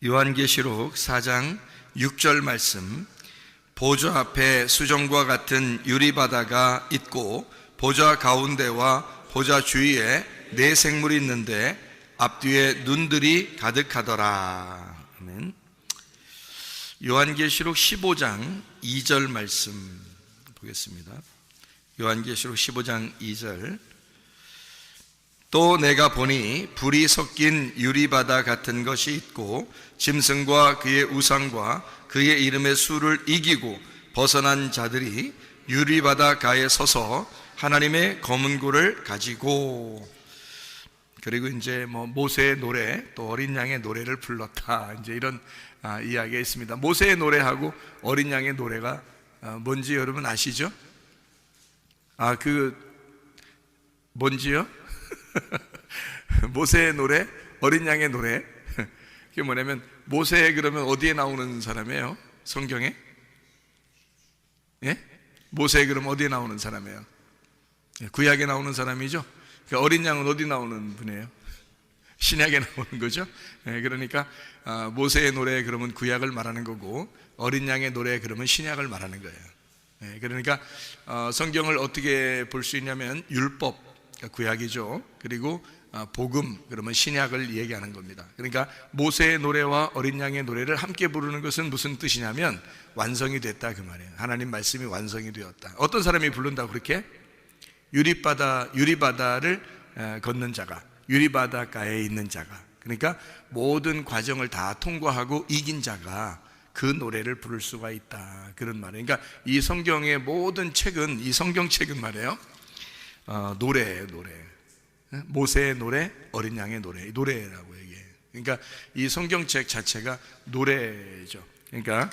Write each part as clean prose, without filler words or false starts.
요한계시록 4장 6절 말씀, 보좌 앞에 수정과 같은 유리바다가 있고 보좌 가운데와 보좌 주위에 네 생물이 있는데 앞뒤에 눈들이 가득하더라. 아멘. 요한계시록 15장 2절 말씀 보겠습니다. 요한계시록 15장 2절, 또 내가 보니 불이 섞인 유리바다 같은 것이 있고 짐승과 그의 우상과 그의 이름의 수를 이기고 벗어난 자들이 유리바다 가에 서서 하나님의 검은 고를 가지고, 그리고 이제 모세의 노래, 또 어린 양의 노래를 불렀다, 이제 이런 이야기가 있습니다. 모세의 노래하고 어린 양의 노래가 뭔지 여러분 아시죠? 뭔지요? 모세의 노래, 어린 양의 노래. 그게 뭐냐면, 모세 그러면 어디에 나오는 사람이에요? 성경에? 예? 모세 그러면 어디에 나오는 사람이에요? 구약에 나오는 사람이죠? 그러니까 어린 양은 어디 나오는 분이에요? 신약에 나오는 거죠? 그러니까 모세의 노래 그러면 구약을 말하는 거고, 어린 양의 노래 그러면 신약을 말하는 거예요. 그러니까 성경을 어떻게 볼 수 있냐면, 율법, 구약이죠. 그리고 복음, 그러면 신약을 얘기하는 겁니다. 그러니까 모세의 노래와 어린 양의 노래를 함께 부르는 것은 무슨 뜻이냐면, 완성이 됐다 그 말이에요. 하나님 말씀이 완성이 되었다. 어떤 사람이 부른다고 그렇게? 유리바다를 걷는 자가, 유리바다가에 있는 자가, 그러니까 모든 과정을 다 통과하고 이긴 자가 그 노래를 부를 수가 있다, 그런 말이에요. 그러니까 이 성경의 모든 책은, 이 성경책은 말이에요, 노래예요, 노래. 모세의 노래, 어린 양의 노래, 노래라고 얘기해요. 그러니까 이 성경책 자체가 노래죠. 그러니까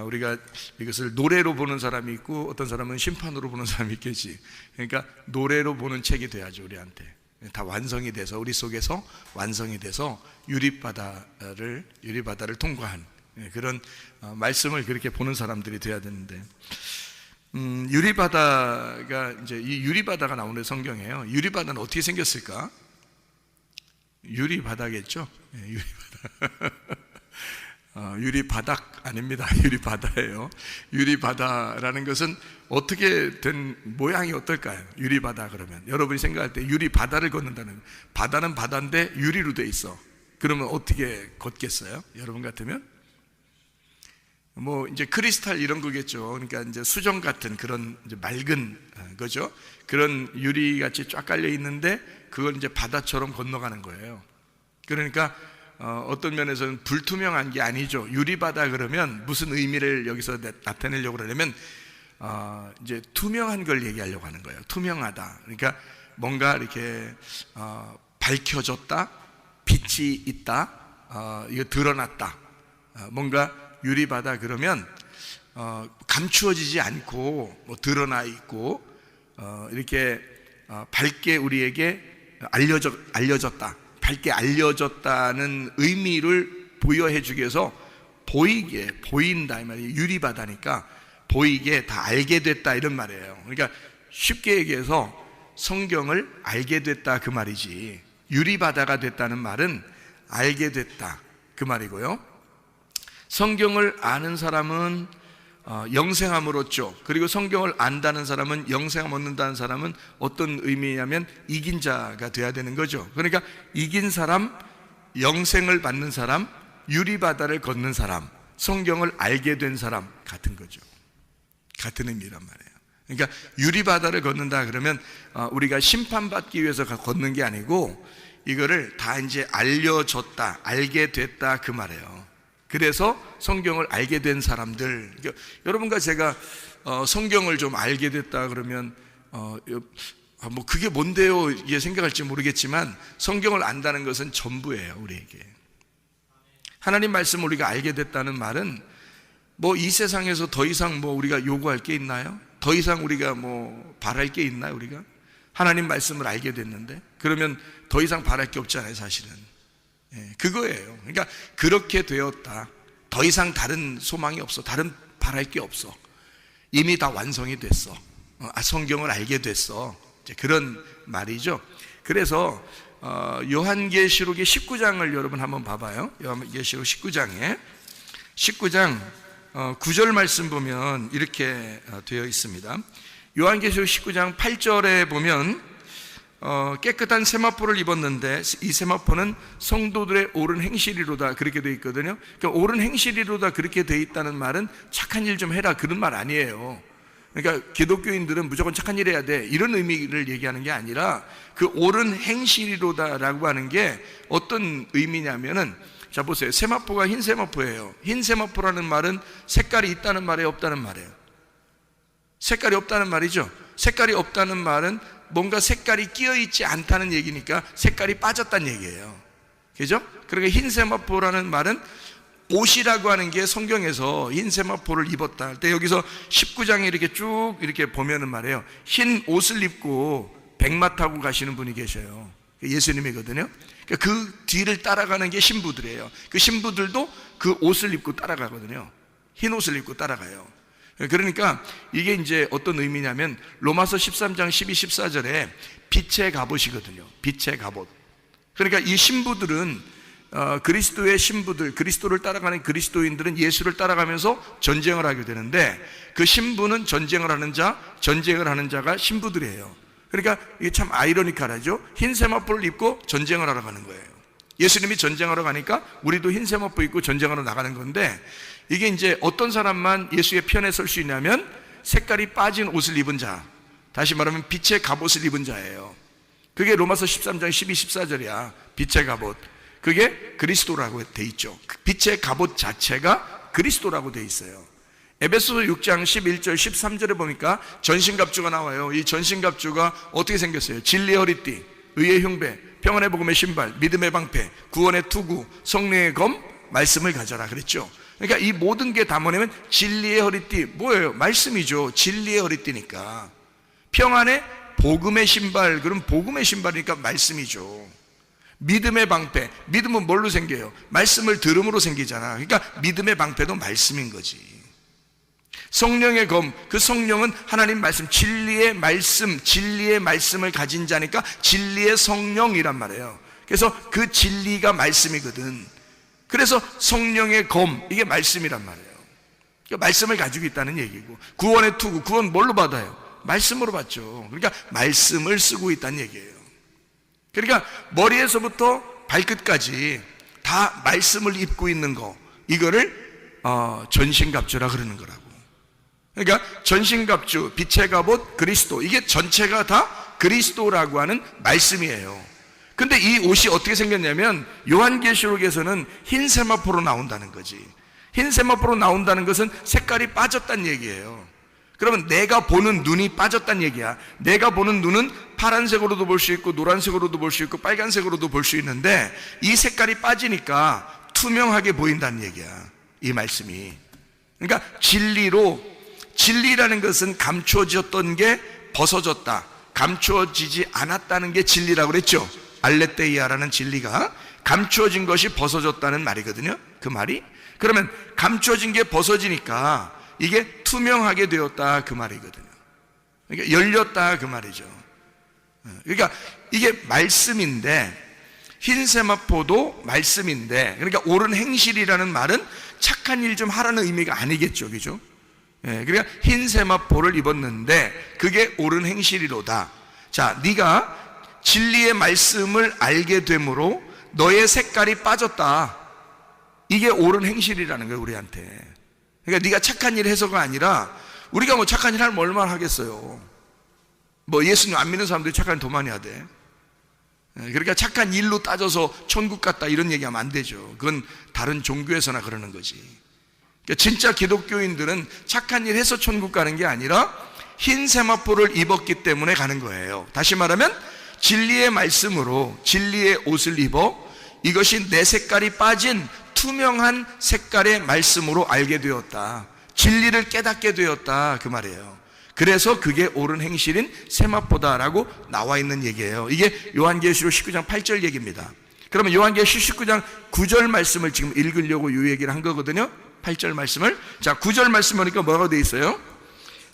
우리가 이것을 노래로 보는 사람이 있고, 어떤 사람은 심판으로 보는 사람이 있겠지. 그러니까 노래로 보는 책이 돼야죠. 우리한테 다 완성이 돼서, 우리 속에서 완성이 돼서 유리바다를 통과한 그런 말씀을 그렇게 보는 사람들이 돼야 되는데, 유리바다가 이제 이 유리바다가 나오는 성경이에요. 유리바다는 어떻게 생겼을까? 유리바다겠죠? 유리바다. 유리바닥 아닙니다. 유리바다예요. 유리바다라는 것은 어떻게 된 모양이 어떨까요? 유리바다 그러면 여러분이 생각할 때 유리바다를 걷는다는, 바다는 바다인데 유리로 돼 있어. 그러면 어떻게 걷겠어요? 여러분 같으면? 이제 크리스탈 이런 거겠죠. 그러니까 이제 수정 같은 그런 이제 맑은 거죠. 그런 유리같이 쫙 깔려 있는데 그걸 이제 바다처럼 건너가는 거예요. 그러니까 어떤 면에서는 불투명한 게 아니죠. 유리바다 그러면 무슨 의미를 여기서 나타내려고 그러냐면, 이제 투명한 걸 얘기하려고 하는 거예요. 투명하다. 그러니까 뭔가 이렇게 밝혀졌다, 빛이 있다, 이거 드러났다. 뭔가 유리바다 그러면 감추어지지 않고 뭐 드러나 있고 이렇게 밝게 우리에게 알려졌다. 밝게 알려졌다는 의미를 부여해 주기 위해서 보인다 이 말이에요. 유리바다니까 보이게 다 알게 됐다 이런 말이에요. 그러니까 쉽게 얘기해서 성경을 알게 됐다 그 말이지, 유리바다가 됐다는 말은 알게 됐다 그 말이고요. 성경을 아는 사람은 영생함을 얻죠. 그리고 성경을 안다는 사람은, 영생함 얻는다는 사람은 어떤 의미냐면 이긴 자가 돼야 되는 거죠. 그러니까 이긴 사람, 영생을 받는 사람, 유리바다를 걷는 사람, 성경을 알게 된 사람 같은 거죠. 같은 의미란 말이에요. 그러니까 유리바다를 걷는다 그러면 우리가 심판받기 위해서 걷는 게 아니고 이거를 다 이제 알려졌다, 알게 됐다 그 말이에요. 그래서 성경을 알게 된 사람들, 그러니까 여러분과 제가 성경을 좀 알게 됐다 그러면 뭐 그게 뭔데요 이게 생각할지 모르겠지만, 성경을 안다는 것은 전부예요. 우리에게 하나님 말씀을 우리가 알게 됐다는 말은 뭐 이 세상에서 더 이상 뭐 우리가 요구할 게 있나요? 더 이상 우리가 뭐 바랄 게 있나요? 우리가 하나님 말씀을 알게 됐는데 그러면 더 이상 바랄 게 없잖아요 사실은. 그거예요. 그러니까 그렇게 되었다. 더 이상 다른 소망이 없어. 다른 바랄 게 없어. 이미 다 완성이 됐어. 성경을 알게 됐어. 이제 그런 말이죠. 그래서 요한계시록의 19장을 여러분 한번 봐봐요. 요한계시록 19장 9절 말씀 보면 이렇게 되어 있습니다. 요한계시록 19장 8절에 보면 깨끗한 세마포를 입었는데 이 세마포는 성도들의 옳은 행실이로다 그렇게 되어 있거든요. 그러니까 옳은 행실이로다 그렇게 되어 있다는 말은 착한 일 좀 해라 그런 말 아니에요. 그러니까 기독교인들은 무조건 착한 일 해야 돼 이런 의미를 얘기하는 게 아니라 그 옳은 행실이로다라고 하는 게 어떤 의미냐면은, 자 보세요. 세마포가 흰 세마포예요. 흰 세마포라는 말은 색깔이 있다는 말이에요, 없다는 말이에요? 색깔이 없다는 말이죠. 색깔이 없다는 말은 뭔가 색깔이 끼어있지 않다는 얘기니까 색깔이 빠졌다는 얘기예요. 그죠? 그러니까 흰 세마포라는 말은 옷이라고 하는 게 성경에서 흰 세마포를 입었다 할 때 여기서 19장에 이렇게 쭉 이렇게 보면은 말이에요. 흰 옷을 입고 백마 타고 가시는 분이 계셔요. 예수님이거든요. 그러니까 그 뒤를 따라가는 게 신부들이에요. 그 신부들도 그 옷을 입고 따라가거든요. 흰 옷을 입고 따라가요. 그러니까 이게 이제 어떤 의미냐면 로마서 13장 12, 14절에 빛의 갑옷이거든요. 빛의 갑옷. 그러니까 이 신부들은 그리스도의 신부들, 그리스도를 따라가는 그리스도인들은 예수를 따라가면서 전쟁을 하게 되는데 그 신부는 전쟁을 하는 자가 신부들이에요. 그러니까 이게 참 아이러니컬하죠. 흰 세마포를 입고 전쟁을 하러 가는 거예요. 예수님이 전쟁하러 가니까 우리도 흰 세마포 입고 전쟁하러 나가는 건데, 이게 이제 어떤 사람만 예수의 편에 설 수 있냐면 색깔이 빠진 옷을 입은 자, 다시 말하면 빛의 갑옷을 입은 자예요. 그게 로마서 13장 12, 14절이야. 빛의 갑옷. 그게 그리스도라고 돼 있죠. 빛의 갑옷 자체가 그리스도라고 돼 있어요. 에베소서 6장 11절 13절에 보니까 전신갑주가 나와요. 이 전신갑주가 어떻게 생겼어요? 진리의 허리띠, 의의 흉배, 평안의 복음의 신발, 믿음의 방패, 구원의 투구, 성령의 검, 말씀을 가져라 그랬죠. 그러니까 이 모든 게 다 뭐냐면 진리의 허리띠, 뭐예요? 말씀이죠. 진리의 허리띠니까. 평안의 복음의 신발, 그럼 복음의 신발이니까 말씀이죠. 믿음의 방패, 믿음은 뭘로 생겨요? 말씀을 들음으로 생기잖아. 그러니까 믿음의 방패도 말씀인 거지. 성령의 검, 그 성령은 하나님 말씀, 진리의 말씀을 가진 자니까 진리의 성령이란 말이에요. 그래서 그 진리가 말씀이거든. 그래서 성령의 검, 이게 말씀이란 말이에요. 그러니까 말씀을 가지고 있다는 얘기고, 구원의 투구, 구원 뭘로 받아요? 말씀으로 받죠. 그러니까 말씀을 쓰고 있다는 얘기예요. 그러니까 머리에서부터 발끝까지 다 말씀을 입고 있는 거, 이거를 전신갑주라 그러는 거라고. 그러니까 전신갑주, 빛의 갑옷, 그리스도, 이게 전체가 다 그리스도라고 하는 말씀이에요. 근데 이 옷이 어떻게 생겼냐면 요한계시록에서는 흰 세마포로 나온다는 거지. 흰 세마포로 나온다는 것은 색깔이 빠졌다는 얘기예요. 그러면 내가 보는 눈이 빠졌다는 얘기야. 내가 보는 눈은 파란색으로도 볼 수 있고 노란색으로도 볼 수 있고 빨간색으로도 볼 수 있는데 이 색깔이 빠지니까 투명하게 보인다는 얘기야, 이 말씀이. 그러니까 진리라는 것은 감추어졌던 게 벗어졌다, 감추어지지 않았다는 게 진리라고 그랬죠. 알레테이아라는 진리가 감추어진 것이 벗어졌다는 말이거든요, 그 말이. 그러면 감추어진 게 벗어지니까 이게 투명하게 되었다, 그 말이거든요. 그러니까 열렸다, 그 말이죠. 그러니까 이게 말씀인데, 흰 세마포도 말씀인데, 그러니까 옳은 행실이라는 말은 착한 일 좀 하라는 의미가 아니겠죠, 그죠? 그러니까 흰 세마포를 입었는데 그게 옳은 행실이로다. 자, 네가 진리의 말씀을 알게 되므로 너의 색깔이 빠졌다. 이게 옳은 행실이라는 거예요, 우리한테. 그러니까 네가 착한 일 해서가 아니라, 우리가 뭐 착한 일 하면 얼마나 하겠어요. 뭐 예수님 안 믿는 사람들이 착한 일 더 많이 하대. 그러니까 착한 일로 따져서 천국 갔다 이런 얘기하면 안 되죠. 그건 다른 종교에서나 그러는 거지. 그러니까 진짜 기독교인들은 착한 일 해서 천국 가는 게 아니라 흰 세마포를 입었기 때문에 가는 거예요. 다시 말하면 진리의 말씀으로 진리의 옷을 입어 이것이 내 색깔이 빠진 투명한 색깔의 말씀으로 알게 되었다, 진리를 깨닫게 되었다, 그 말이에요. 그래서 그게 옳은 행실인 세마포다라고 나와 있는 얘기예요. 이게 요한계시록 19장 8절 얘기입니다. 그러면 요한계시록 19장 9절 말씀을 지금 읽으려고 이 얘기를 한 거거든요. 8절 말씀을. 자, 9절 말씀 보니까 뭐라고 돼 있어요?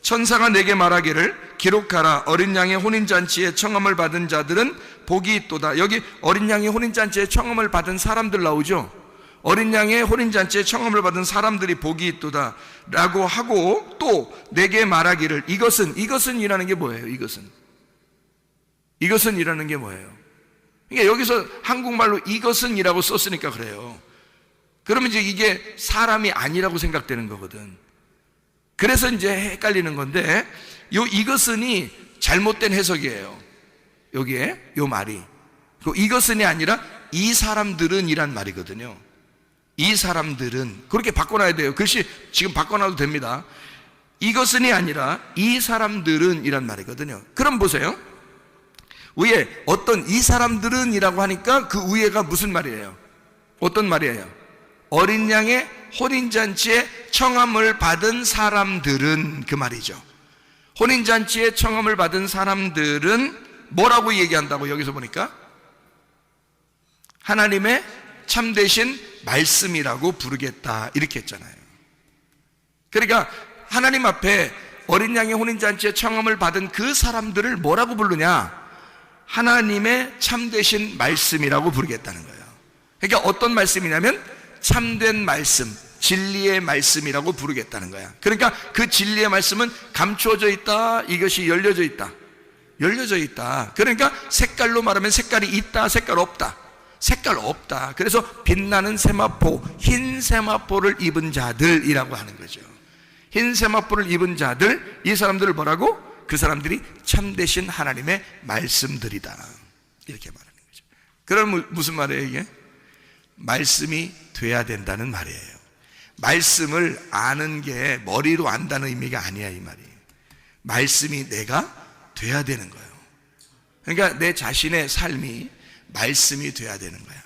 천사가 내게 말하기를 기록하라. 어린 양의 혼인잔치에 청함을 받은 자들은 복이 있도다. 여기 어린 양의 혼인잔치에 청함을 받은 사람들 나오죠. 어린 양의 혼인잔치에 청함을 받은 사람들이 복이 있도다 라고 하고, 또 내게 말하기를 이것은 이라는 게 뭐예요? 이것은 이라는 게 뭐예요? 그러니까 여기서 한국말로 이것은 이라고 썼으니까 그래요. 그러면 이제 이게 사람이 아니라고 생각되는 거거든. 그래서 이제 헷갈리는 건데, 이것은이 잘못된 해석이에요. 여기에 요 말이. 이것은이 아니라 이 사람들은 이란 말이거든요. 이 사람들은, 그렇게 바꿔놔야 돼요. 글씨 지금 바꿔놔도 됩니다. 이것은이 아니라 이 사람들은 이란 말이거든요. 그럼 보세요. 위에 어떤 이 사람들은 이라고 하니까 그 위에가 무슨 말이에요? 어떤 말이에요? 어린 양의 혼인잔치에 청함을 받은 사람들은, 그 말이죠. 혼인잔치에 청함을 받은 사람들은 뭐라고 얘기한다고 여기서 보니까? 하나님의 참되신 말씀이라고 부르겠다, 이렇게 했잖아요. 그러니까 하나님 앞에 어린 양의 혼인잔치에 청함을 받은 그 사람들을 뭐라고 부르냐? 하나님의 참되신 말씀이라고 부르겠다는 거예요. 그러니까 어떤 말씀이냐면 참된 말씀, 진리의 말씀이라고 부르겠다는 거야. 그러니까 그 진리의 말씀은 감추어져 있다, 이것이 열려져 있다. 열려져 있다. 그러니까 색깔로 말하면 색깔이 있다, 색깔 없다. 색깔 없다. 그래서 빛나는 세마포, 흰 세마포를 입은 자들이라고 하는 거죠. 흰 세마포를 입은 자들, 이 사람들을 뭐라고? 그 사람들이 참되신 하나님의 말씀들이다, 이렇게 말하는 거죠. 그럼 무슨 말이에요 이게? 말씀이 돼야 된다는 말이에요. 말씀을 아는 게 머리로 안다는 의미가 아니야, 이 말이. 말씀이 내가 돼야 되는 거예요. 그러니까 내 자신의 삶이 말씀이 돼야 되는 거야.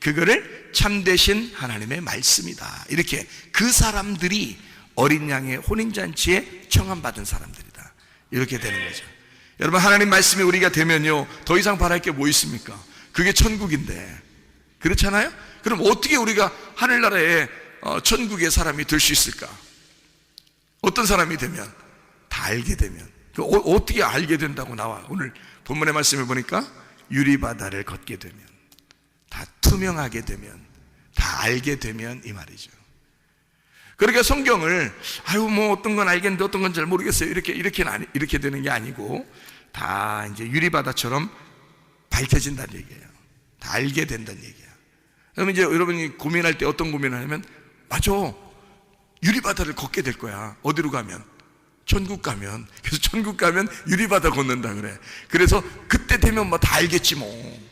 그거를 참되신 하나님의 말씀이다, 이렇게. 그 사람들이 어린 양의 혼인잔치에 청함받은 사람들이다, 이렇게 되는 거죠. 여러분, 하나님 말씀이 우리가 되면요, 더 이상 바랄 게 뭐 있습니까? 그게 천국인데. 그렇잖아요? 그럼 어떻게 우리가 하늘나라에 천국의 사람이 될 수 있을까? 어떤 사람이 되면? 다 알게 되면. 어떻게 알게 된다고 나와? 오늘 본문의 말씀을 보니까 유리바다를 걷게 되면, 다 투명하게 되면, 다 알게 되면, 이 말이죠. 그러니까 성경을 뭐 어떤 건 알겠는데 어떤 건 잘 모르겠어요, 이렇게 되는 게 아니고, 다 이제 유리바다처럼 밝혀진다는 얘기예요. 다 알게 된다는 얘기야. 그러면 이제 여러분이 고민할 때 어떤 고민을 하냐면, 맞아, 유리바다를 걷게 될 거야. 어디로 가면? 천국 가면. 그래서 천국 가면 유리바다 걷는다 그래. 그래서 그때 되면 뭐 다 알겠지 뭐.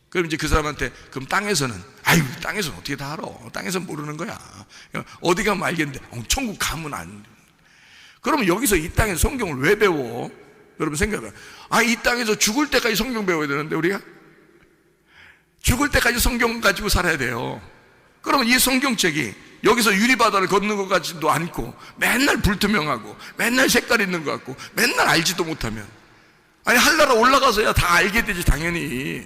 그럼 이제 그 사람한테, 그럼 땅에서는, 땅에서는 어떻게 다 알아? 땅에서는 모르는 거야. 어디 가면 알겠는데, 천국 가면 안 돼. 그러면 여기서 이 땅에서 성경을 왜 배워? 여러분 생각해봐요. 이 땅에서 죽을 때까지 성경 배워야 되는데 우리가 죽을 때까지 성경 가지고 살아야 돼요. 그러면 이 성경책이 여기서 유리바다를 걷는 것 같지도 않고 맨날 불투명하고 맨날 색깔 있는 것 같고 맨날 알지도 못하면 하늘나라 올라가서야 다 알게 되지 당연히.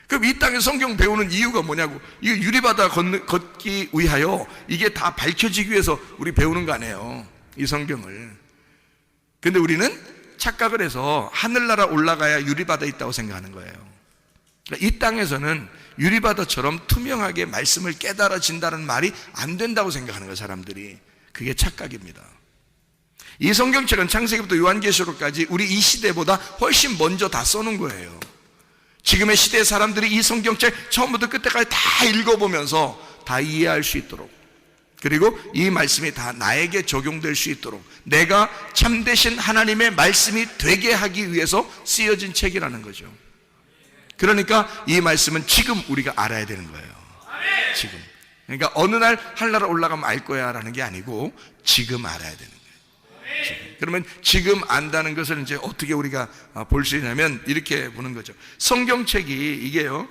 그럼 이 땅에 성경 배우는 이유가 뭐냐고. 이거 유리바다 걷기 위하여 이게 다 밝혀지기 위해서 우리 배우는 거 아니에요, 이 성경을. 근데 우리는 착각을 해서 하늘나라 올라가야 유리바다 있다고 생각하는 거예요. 그러니까 이 땅에서는 유리바다처럼 투명하게 말씀을 깨달아진다는 말이 안 된다고 생각하는 거예요, 사람들이. 그게 착각입니다. 이 성경책은 창세기부터 요한계시록까지 우리 이 시대보다 훨씬 먼저 다 써놓은 거예요. 지금의 시대의 사람들이 이 성경책 처음부터 끝까지 다 읽어보면서 다 이해할 수 있도록, 그리고 이 말씀이 다 나에게 적용될 수 있도록 내가 참되신 하나님의 말씀이 되게 하기 위해서 쓰여진 책이라는 거죠. 그러니까 이 말씀은 지금 우리가 알아야 되는 거예요. 지금. 그러니까 어느 날 하늘나라 올라가면 알 거야 라는 게 아니고 지금 알아야 되는 거예요. 지금. 그러면 지금 안다는 것을 이제 어떻게 우리가 볼 수 있냐면 이렇게 보는 거죠. 성경책이 이게요,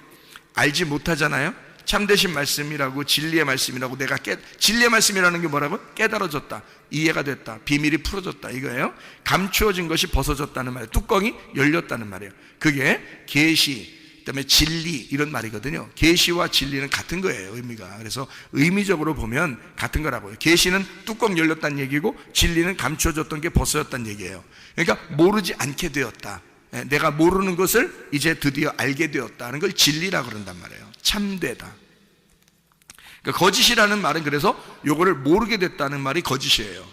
알지 못하잖아요. 참되신 말씀이라고, 진리의 말씀이라고, 진리의 말씀이라는 게 뭐라고? 깨달아졌다, 이해가 됐다, 비밀이 풀어졌다, 이거예요. 감추어진 것이 벗어졌다는 말이에요. 뚜껑이 열렸다는 말이에요. 그게 계시, 그다음에 진리, 이런 말이거든요. 계시와 진리는 같은 거예요, 의미가. 그래서 의미적으로 보면 같은 거라고요. 계시는 뚜껑 열렸다는 얘기고 진리는 감추어졌던 게 벗어졌다는 얘기예요. 그러니까 모르지 않게 되었다, 내가 모르는 것을 이제 드디어 알게 되었다는 걸 진리라고 그런단 말이에요. 참되다. 그러니까 거짓이라는 말은 그래서 요거를 모르게 됐다는 말이 거짓이에요.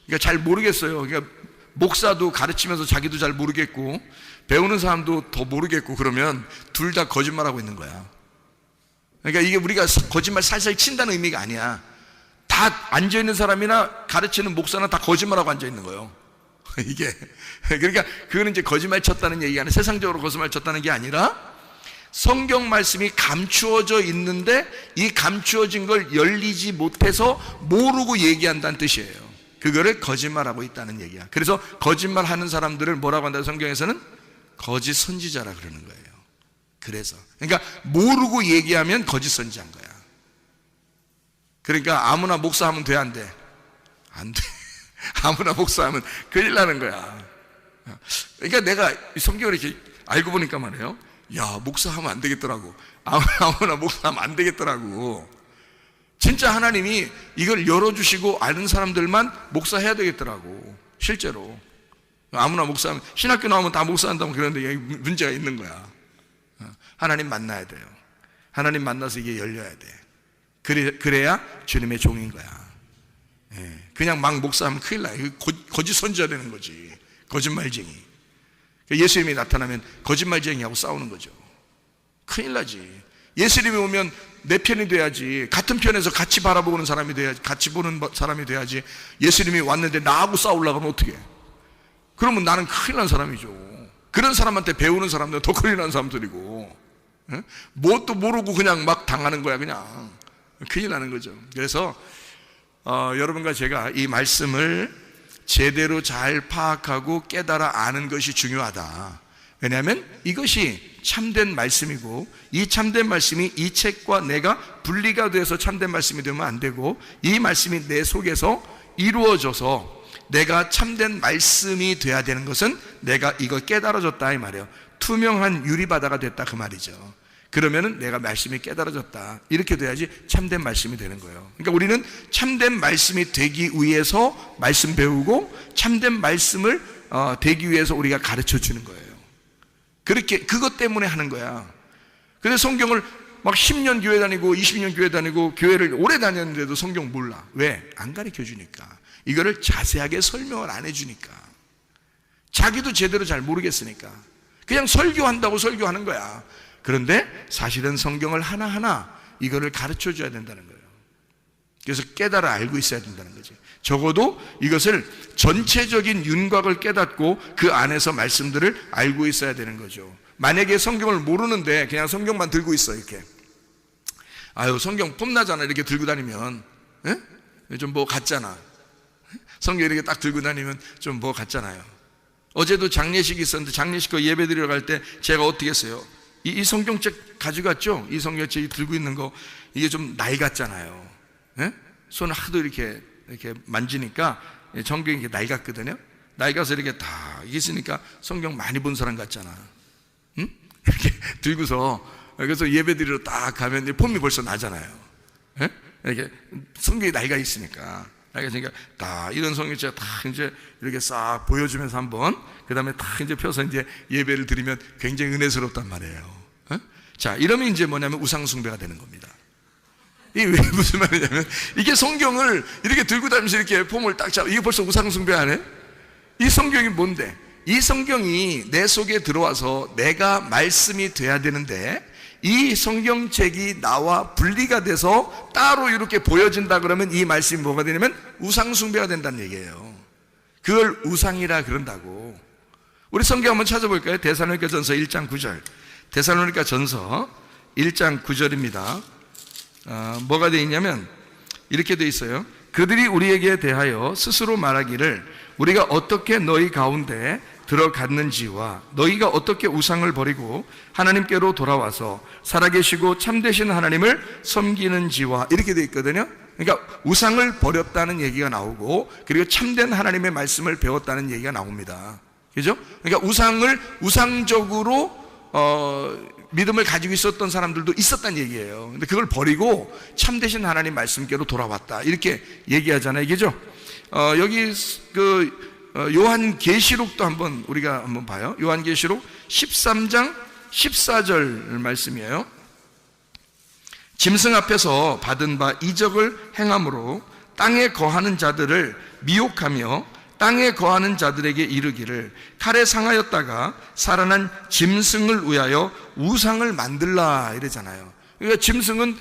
그러니까 잘 모르겠어요. 그러니까 목사도 가르치면서 자기도 잘 모르겠고 배우는 사람도 더 모르겠고, 그러면 둘 다 거짓말하고 있는 거야. 그러니까 이게 우리가 거짓말 살살 친다는 의미가 아니야. 다 앉아있는 사람이나 가르치는 목사나 다 거짓말하고 앉아있는 거예요. 이게. 그러니까 그거는 이제 거짓말 쳤다는 얘기가 아니라, 세상적으로 거짓말 쳤다는 게 아니라 성경 말씀이 감추어져 있는데 이 감추어진 걸 열리지 못해서 모르고 얘기한다는 뜻이에요. 그거를 거짓말하고 있다는 얘기야. 그래서 거짓말하는 사람들을 뭐라고 한다, 성경에서는? 거짓 선지자라 그러는 거예요. 그래서 그러니까 모르고 얘기하면 거짓 선지자인 거야. 그러니까 아무나 목사하면 돼, 안 돼? 안 돼. 아무나 목사하면 큰일 나는 거야. 그러니까 내가 이 성경을 이렇게 알고 보니까 말이에요, 야, 목사하면 안 되겠더라고. 아무나 목사하면 안 되겠더라고. 진짜 하나님이 이걸 열어주시고 아는 사람들만 목사해야 되겠더라고, 실제로. 아무나 목사하면, 신학교 나오면 다 목사한다면 그런데 문제가 있는 거야. 하나님 만나야 돼요. 하나님 만나서 이게 열려야 돼. 그래야 주님의 종인 거야. 그냥 막 목사하면 큰일 나요. 거짓 선지자 되는 거지. 거짓말쟁이. 예수님이 나타나면 거짓말쟁이하고 싸우는 거죠. 큰일 나지. 예수님이 오면 내 편이 돼야지. 같은 편에서 같이 바라보는 사람이 돼야지. 같이 보는 사람이 돼야지. 예수님이 왔는데 나하고 싸우려고 하면 어떻게 해? 그러면 나는 큰일 난 사람이죠. 그런 사람한테 배우는 사람들은 더 큰일 난 사람들이고, 뭣도 모르고 그냥 막 당하는 거야. 그냥 큰일 나는 거죠. 그래서 여러분과 제가 이 말씀을 제대로 잘 파악하고 깨달아 아는 것이 중요하다. 왜냐하면 이것이 참된 말씀이고, 이 참된 말씀이 이 책과 내가 분리가 돼서 참된 말씀이 되면 안 되고, 이 말씀이 내 속에서 이루어져서 내가 참된 말씀이 돼야 되는 것은 내가 이걸 깨달아졌다, 이 말이에요. 투명한 유리바다가 됐다, 그 말이죠. 그러면은 내가 말씀이 깨달아졌다, 이렇게 돼야지 참된 말씀이 되는 거예요. 그러니까 우리는 참된 말씀이 되기 위해서 말씀 배우고, 참된 말씀을 되기 위해서 우리가 가르쳐 주는 거예요. 그렇게 그것 때문에 하는 거야. 그래서 성경을 막 10년 교회 다니고 20년 교회 다니고 교회를 오래 다녔는데도 성경 몰라. 왜? 안 가르쳐 주니까. 이거를 자세하게 설명을 안 해주니까. 자기도 제대로 잘 모르겠으니까 그냥 설교한다고 설교하는 거야. 그런데 사실은 성경을 하나하나 이거를 가르쳐 줘야 된다는 거예요. 그래서 깨달아 알고 있어야 된다는 거지. 적어도 이것을 전체적인 윤곽을 깨닫고 그 안에서 말씀들을 알고 있어야 되는 거죠. 만약에 성경을 모르는데 그냥 성경만 들고 있어, 이렇게. 아유, 성경 폼나잖아, 이렇게 들고 다니면. 좀 뭐 같잖아. 성경 이렇게 딱 들고 다니면 좀 뭐 같잖아요. 어제도 장례식이 있었는데 장례식 거 예배 드리러 갈 때 제가 어떻게 했어요? 이 성경책 가져갔죠? 이 성경책 들고 있는 거 이게 좀 낡았잖아요. 예? 손을 하도 이렇게 만지니까 성경이 이렇게 낡았거든요. 낡아서 이렇게 다 이게 있으니까 성경 많이 본 사람 같잖아. 응? 이렇게 들고서 그래서 예배 드리러 딱 가면 폼이 벌써 나잖아요. 예? 이렇게 성경이 낡아 있으니까. 그러니까 다 이런 성경책 다 이제 이렇게 싹 보여주면서 한번 그 다음에 다 이제 펴서 이제 예배를 드리면 굉장히 은혜스럽단 말이에요. 어? 자, 이러면 이제 뭐냐면 우상숭배가 되는 겁니다. 이게 왜 무슨 말이냐면 이게 성경을 이렇게 들고 다니면서 이렇게 폼을 딱 잡아 이게 벌써 우상숭배 안 해? 이 성경이 뭔데? 이 성경이 내 속에 들어와서 내가 말씀이 돼야 되는데 이 성경책이 나와 분리가 돼서 따로 이렇게 보여진다 그러면 이 말씀이 뭐가 되냐면 우상숭배가 된다는 얘기예요. 그걸 우상이라 그런다고. 우리 성경 한번 찾아볼까요? 데살로니가 전서 1장 9절. 데살로니가 전서 1장 9절입니다. 뭐가 되어 있냐면 이렇게 되어 있어요. 그들이 우리에게 대하여 스스로 말하기를 우리가 어떻게 너희 가운데 들어갔는지와 너희가 어떻게 우상을 버리고 하나님께로 돌아와서 살아계시고 참되신 하나님을 섬기는지와 이렇게 되어 있거든요. 그러니까 우상을 버렸다는 얘기가 나오고 그리고 참된 하나님의 말씀을 배웠다는 얘기가 나옵니다. 그죠? 그러니까 우상적으로 믿음을 가지고 있었던 사람들도 있었다는 얘기예요. 근데 그걸 버리고 참되신 하나님 말씀께로 돌아왔다 이렇게 얘기하잖아요. 그죠? 여기 요한계시록도 우리가 한번 봐요. 요한계시록 13장 14절 말씀이에요. 짐승 앞에서 받은 바 이적을 행함으로 땅에 거하는 자들을 미혹하며 땅에 거하는 자들에게 이르기를 칼에 상하였다가 살아난 짐승을 위하여 우상을 만들라 이러잖아요. 그러니까 짐승은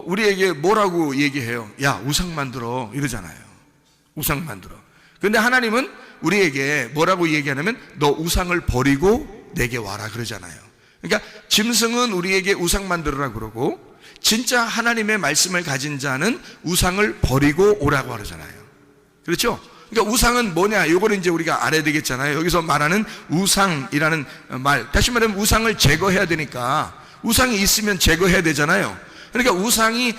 우리에게 뭐라고 얘기해요? 야, 우상 만들어 이러잖아요. 우상 만들어. 그런데 하나님은 우리에게 뭐라고 얘기하냐면 너 우상을 버리고 내게 와라 그러잖아요. 그러니까 짐승은 우리에게 우상 만들어라 그러고 진짜 하나님의 말씀을 가진 자는 우상을 버리고 오라고 하잖아요. 그렇죠? 그러니까 우상은 뭐냐? 요거를 이제 우리가 알아야 되겠잖아요. 여기서 말하는 우상이라는 말, 다시 말하면 우상을 제거해야 되니까 우상이 있으면 제거해야 되잖아요. 그러니까 우상이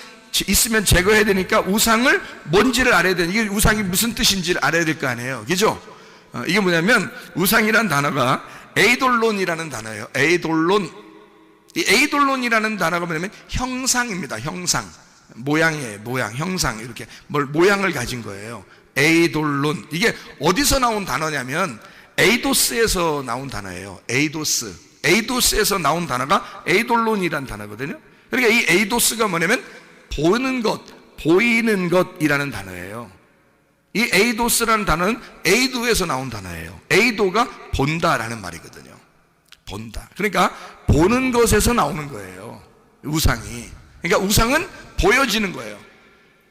있으면 제거해야 되니까 우상을 뭔지를 알아야 되는, 이게 우상이 무슨 뜻인지를 알아야 될 거 아니에요. 그죠? 이게 뭐냐면 우상이라는 단어가 에이돌론이라는 단어예요. 에이돌론. 이 에이돌론이라는 단어가 뭐냐면 형상입니다. 형상. 모양이에요. 모양, 형상. 이렇게 모양을 가진 거예요. 에이돌론. 이게 어디서 나온 단어냐면 에이도스에서 나온 단어예요. 에이도스. 에이도스에서 나온 단어가 에이돌론이라는 단어거든요. 그러니까 이 에이도스가 뭐냐면 보는 것, 보이는 것이라는 단어예요. 이 에이도스라는 단어는 에이도에서 나온 단어예요. 에이도가 본다라는 말이거든요. 본다. 그러니까 보는 것에서 나오는 거예요. 우상이. 그러니까 우상은 보여지는 거예요.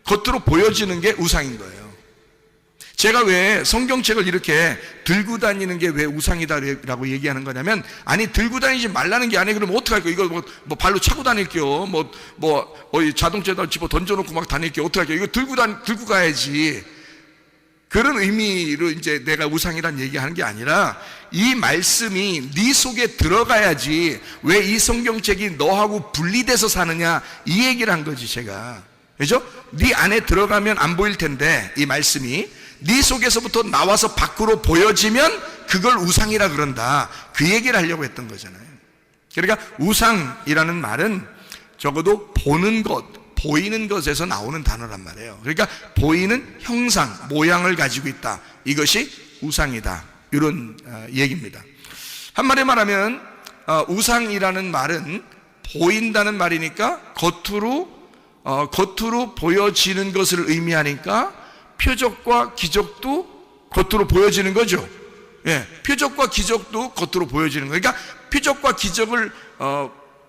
겉으로 보여지는 게 우상인 거예요. 제가 왜 성경책을 이렇게 들고 다니는 게 왜 우상이다라고 얘기하는 거냐면, 아니 들고 다니지 말라는 게 아니에요. 그럼 어떡할게요? 이거 뭐 발로 차고 다닐게요. 자동차에다 집어 던져놓고 막 다닐게요. 어떡할게요? 이거 들고 가야지. 그런 의미로 이제 내가 우상이란 얘기하는 게 아니라 이 말씀이 네 속에 들어가야지. 왜 이 성경책이 너하고 분리돼서 사느냐 이 얘기를 한 거지 제가. 그죠? 네 안에 들어가면 안 보일 텐데 이 말씀이 네 속에서부터 나와서 밖으로 보여지면 그걸 우상이라 그런다. 그 얘기를 하려고 했던 거잖아요. 그러니까 우상이라는 말은 적어도 보는 것, 보이는 것에서 나오는 단어란 말이에요. 그러니까 보이는 형상, 모양을 가지고 있다. 이것이 우상이다. 이런 얘기입니다. 한마디로 말하면 우상이라는 말은 보인다는 말이니까 겉으로 보여지는 것을 의미하니까 표적과 기적도 겉으로 보여지는 거죠. 예, 표적과 기적도 겉으로 보여지는 거예요. 그러니까 표적과 기적을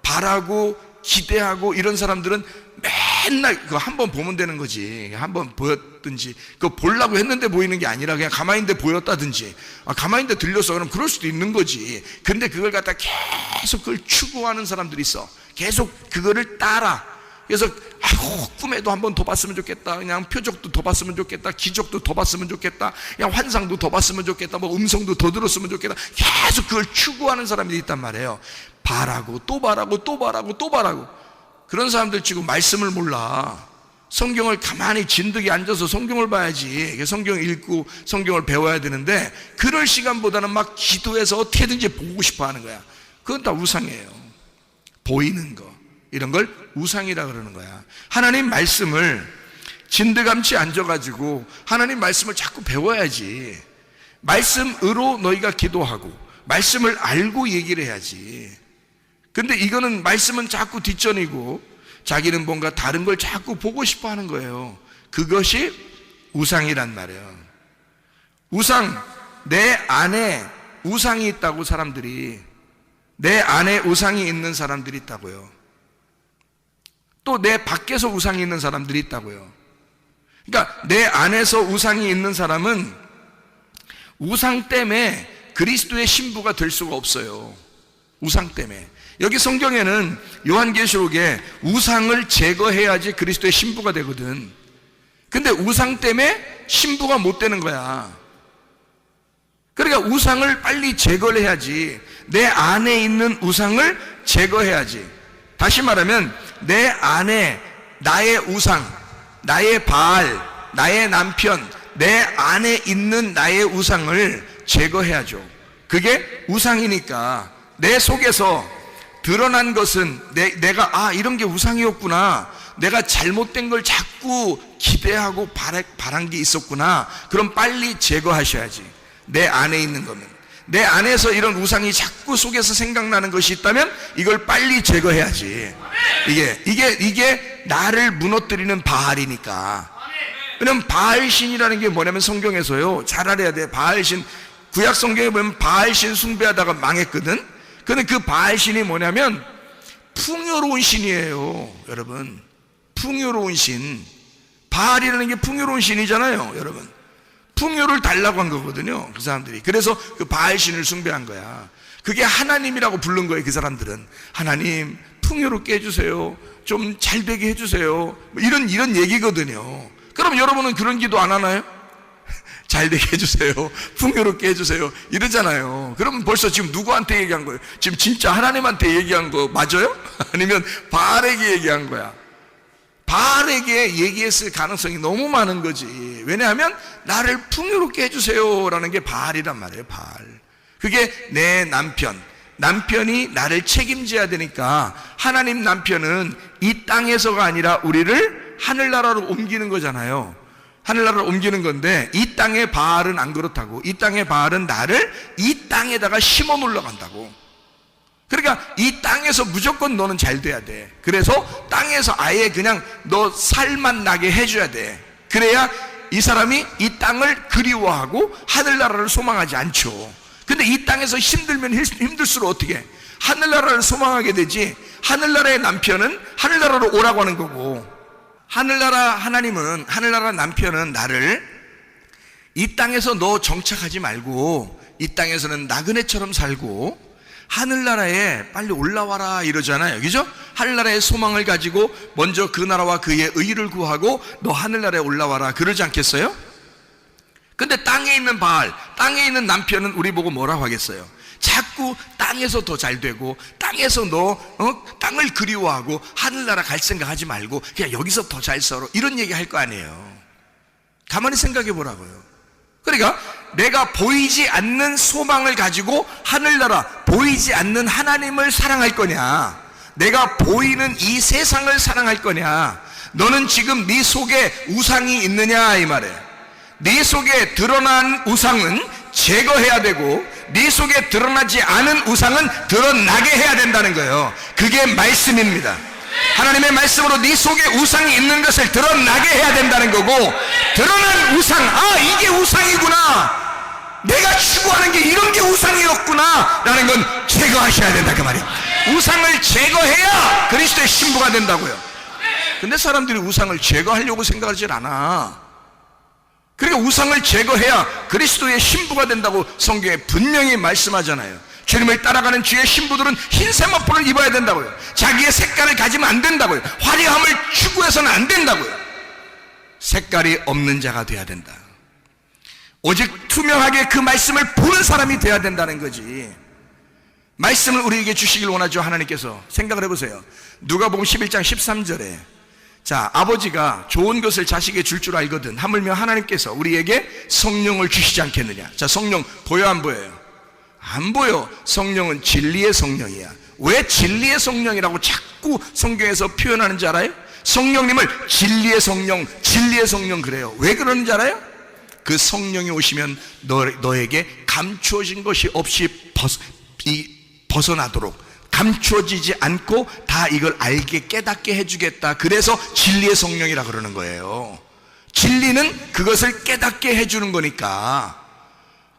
바라고 기대하고 이런 사람들은 맨날 그거 한번 보면 되는 거지. 한번 보였든지 그거 보려고 했는데 보이는 게 아니라 그냥 가만히 있는데 보였다든지 가만히 있는데 들렸어. 그럼 그럴 수도 있는 거지. 근데 그걸 갖다 계속 그걸 추구하는 사람들이 있어. 계속 그거를 따라. 그래서 아이고 꿈에도 한 번 더 봤으면 좋겠다, 그냥 표적도 더 봤으면 좋겠다, 기적도 더 봤으면 좋겠다, 그냥 환상도 더 봤으면 좋겠다, 뭐 음성도 더 들었으면 좋겠다, 계속 그걸 추구하는 사람들이 있단 말이에요. 바라고 또 바라고 또 바라고 또 바라고. 그런 사람들 지금 말씀을 몰라. 성경을 가만히 진득이 앉아서 성경을 봐야지. 성경을 읽고 성경을 배워야 되는데 그럴 시간보다는 막 기도해서 어떻게든지 보고 싶어 하는 거야. 그건 다 우상이에요. 보이는 거, 이런 걸 우상이라 그러는 거야. 하나님 말씀을 진드감치 앉아가지고 하나님 말씀을 자꾸 배워야지. 말씀으로 너희가 기도하고 말씀을 알고 얘기를 해야지. 근데 이거는 말씀은 자꾸 뒷전이고 자기는 뭔가 다른 걸 자꾸 보고 싶어 하는 거예요. 그것이 우상이란 말이에요. 우상, 내 안에 우상이 있다고 사람들이, 내 안에 우상이 있는 사람들이 있다고요. 또 내 밖에서 우상이 있는 사람들이 있다고요. 그러니까 내 안에서 우상이 있는 사람은 우상 때문에 그리스도의 신부가 될 수가 없어요. 우상 때문에. 여기 성경에는 요한계시록에 우상을 제거해야지 그리스도의 신부가 되거든. 근데 우상 때문에 신부가 못 되는 거야. 그러니까 우상을 빨리 제거를 해야지. 내 안에 있는 우상을 제거해야지. 다시 말하면 내 안에 나의 우상, 나의 바알, 나의 남편, 내 안에 있는 나의 우상을 제거해야죠. 그게 우상이니까 내 속에서 드러난 것은 내가 이런 게 우상이었구나, 내가 잘못된 걸 자꾸 기대하고 바란 게 있었구나. 그럼 빨리 제거하셔야지. 내 안에 있는 거면. 내 안에서 이런 우상이 자꾸 속에서 생각나는 것이 있다면 이걸 빨리 제거해야지. 이게 나를 무너뜨리는 바알이니까. 왜냐면 바알신이라는 게 뭐냐면 성경에서요, 잘 알아야 돼. 바알신, 구약 성경에 보면 바알신 숭배하다가 망했거든. 근데 그 바알신이 뭐냐면 풍요로운 신이에요. 여러분, 풍요로운 신. 바알이라는 게 풍요로운 신이잖아요. 여러분, 풍요를 달라고 한 거거든요, 그 사람들이. 그래서 그 바알신을 숭배한 거야. 그게 하나님이라고 부른 거예요. 그 사람들은 하나님 풍요롭게 해주세요, 좀 잘되게 해주세요, 이런 얘기거든요. 그럼 여러분은 그런 기도 안 하나요? 잘되게 해주세요, 풍요롭게 해주세요 이러잖아요. 그러면 벌써 지금 누구한테 얘기한 거예요? 지금 진짜 하나님한테 얘기한 거 맞아요? 아니면 바알에게 얘기한 거야? 바알에게 얘기했을 가능성이 너무 많은 거지. 왜냐하면 나를 풍요롭게 해주세요 라는 게 바알이란 말이에요. 바알. 그게 내 남편이 나를 책임져야 되니까 하나님 남편은 이 땅에서가 아니라 우리를 하늘나라로 옮기는 거잖아요. 하늘나라로 옮기는 건데 이 땅의 바알은 안 그렇다고. 이 땅의 바알은 나를 이 땅에다가 심어 놓으러 간다고. 그러니까 이 땅에서 무조건 너는 잘 돼야 돼. 그래서 땅에서 아예 그냥 너 살만 나게 해줘야 돼. 그래야 이 사람이 이 땅을 그리워하고 하늘나라를 소망하지 않죠. 근데 이 땅에서 힘들면 힘들수록 어떻게 해? 하늘나라를 소망하게 되지. 하늘나라의 남편은 하늘나라로 오라고 하는 거고, 하늘나라 남편은 나를 이 땅에서 너 정착하지 말고 이 땅에서는 나그네처럼 살고 하늘나라에 빨리 올라와라 이러잖아요. 그죠? 하늘나라의 소망을 가지고 먼저 그 나라와 그의 의를 구하고 너 하늘나라에 올라와라 그러지 않겠어요? 근데 땅에 있는 바알, 땅에 있는 남편은 우리 보고 뭐라고 하겠어요? 자꾸 땅에서 더 잘 되고 땅에서 너 땅을 그리워하고 하늘나라 갈 생각하지 말고 그냥 여기서 더 잘 살아, 이런 얘기 할 거 아니에요. 가만히 생각해 보라고요. 그러니까 내가 보이지 않는 소망을 가지고 하늘나라, 보이지 않는 하나님을 사랑할 거냐, 내가 보이는 이 세상을 사랑할 거냐. 너는 지금 네 속에 우상이 있느냐 이 말이에요. 네 속에 드러난 우상은 제거해야 되고 네 속에 드러나지 않은 우상은 드러나게 해야 된다는 거예요. 그게 말씀입니다. 하나님의 말씀으로 네 속에 우상이 있는 것을 드러나게 해야 된다는 거고, 드러난 우상, 이게 우상이구나, 내가 추구하는 게 이런 게 우상이었구나 라는 건 제거하셔야 된다 그 말이에요. 우상을 제거해야 그리스도의 신부가 된다고요. 근데 사람들이 우상을 제거하려고 생각하지 않아. 그러니까 우상을 제거해야 그리스도의 신부가 된다고 성경에 분명히 말씀하잖아요. 주님을 따라가는 주의 신부들은 흰 세마포를 입어야 된다고요. 자기의 색깔을 가지면 안 된다고요. 화려함을 추구해서는 안 된다고요. 색깔이 없는 자가 돼야 된다. 오직 투명하게 그 말씀을 보는 사람이 돼야 된다는 거지. 말씀을 우리에게 주시길 원하죠. 하나님께서. 생각을 해보세요. 누가복음 11장 13절에 자, 아버지가 좋은 것을 자식에게 줄 줄 알거든 하물며 하나님께서 우리에게 성령을 주시지 않겠느냐. 자, 성령 보여 안 보여요? 안 보여. 성령은 진리의 성령이야. 왜 진리의 성령이라고 자꾸 성경에서 표현하는지 알아요? 성령님을 진리의 성령 그래요. 왜 그러는지 알아요? 그 성령이 오시면 너에게 감추어진 것이 없이 벗어나도록, 감추어지지 않고 다 이걸 알게 깨닫게 해주겠다. 그래서 진리의 성령이라 그러는 거예요. 진리는 그것을 깨닫게 해주는 거니까.